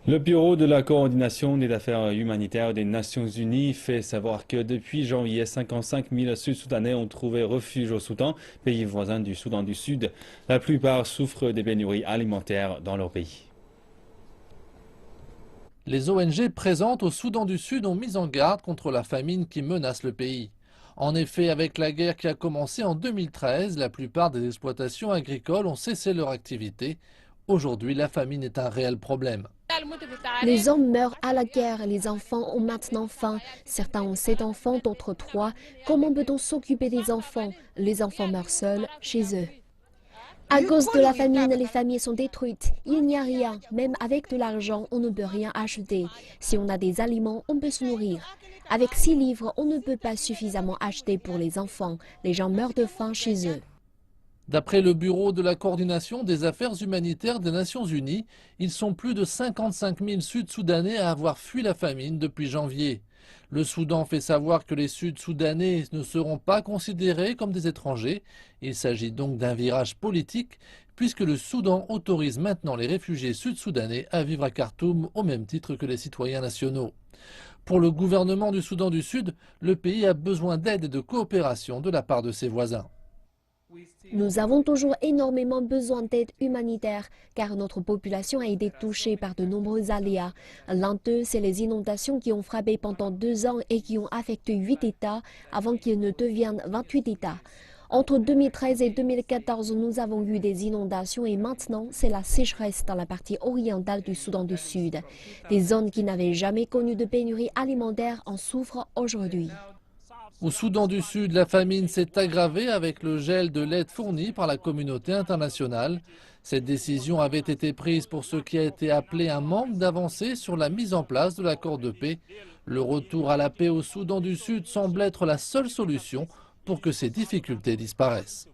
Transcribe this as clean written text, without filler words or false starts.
Le Bureau de la coordination des affaires humanitaires des Nations Unies fait savoir que depuis janvier, 55 000 Sud-Soudanais ont trouvé refuge au Soudan, pays voisin du Soudan du Sud. La plupart souffrent des pénuries alimentaires dans leur pays. Les ONG présentes au Soudan du Sud ont mis en garde contre la famine qui menace le pays. En effet, avec la guerre qui a commencé en 2013, la plupart des exploitations agricoles ont cessé leur activité. Aujourd'hui, la famine est un réel problème. Les hommes meurent à la guerre, les enfants ont maintenant faim. Certains ont 7 enfants, d'autres 3. Comment peut-on s'occuper des enfants? Les enfants meurent seuls chez eux. À cause de la famine, les familles sont détruites. Il n'y a rien. Même avec de l'argent, on ne peut rien acheter. Si on a des aliments, on peut se nourrir. Avec 6 livres, on ne peut pas suffisamment acheter pour les enfants. Les gens meurent de faim chez eux. D'après le Bureau de la coordination des affaires humanitaires des Nations Unies, ils sont plus de 55 000 Sud-Soudanais à avoir fui la famine depuis janvier. Le Soudan fait savoir que les Sud-Soudanais ne seront pas considérés comme des étrangers. Il s'agit donc d'un virage politique, puisque le Soudan autorise maintenant les réfugiés sud-soudanais à vivre à Khartoum au même titre que les citoyens nationaux. Pour le gouvernement du Soudan du Sud, le pays a besoin d'aide et de coopération de la part de ses voisins. Nous avons toujours énormément besoin d'aide humanitaire car notre population a été touchée par de nombreux aléas. L'un d'eux, c'est les inondations qui ont frappé pendant 2 ans et qui ont affecté 8 États avant qu'ils ne deviennent 28 États. Entre 2013 et 2014, nous avons eu des inondations et maintenant, c'est la sécheresse dans la partie orientale du Soudan du Sud. Des zones qui n'avaient jamais connu de pénurie alimentaire en souffrent aujourd'hui. Au Soudan du Sud, la famine s'est aggravée avec le gel de l'aide fournie par la communauté internationale. Cette décision avait été prise pour ce qui a été appelé un manque d'avancée sur la mise en place de l'accord de paix. Le retour à la paix au Soudan du Sud semble être la seule solution pour que ces difficultés disparaissent.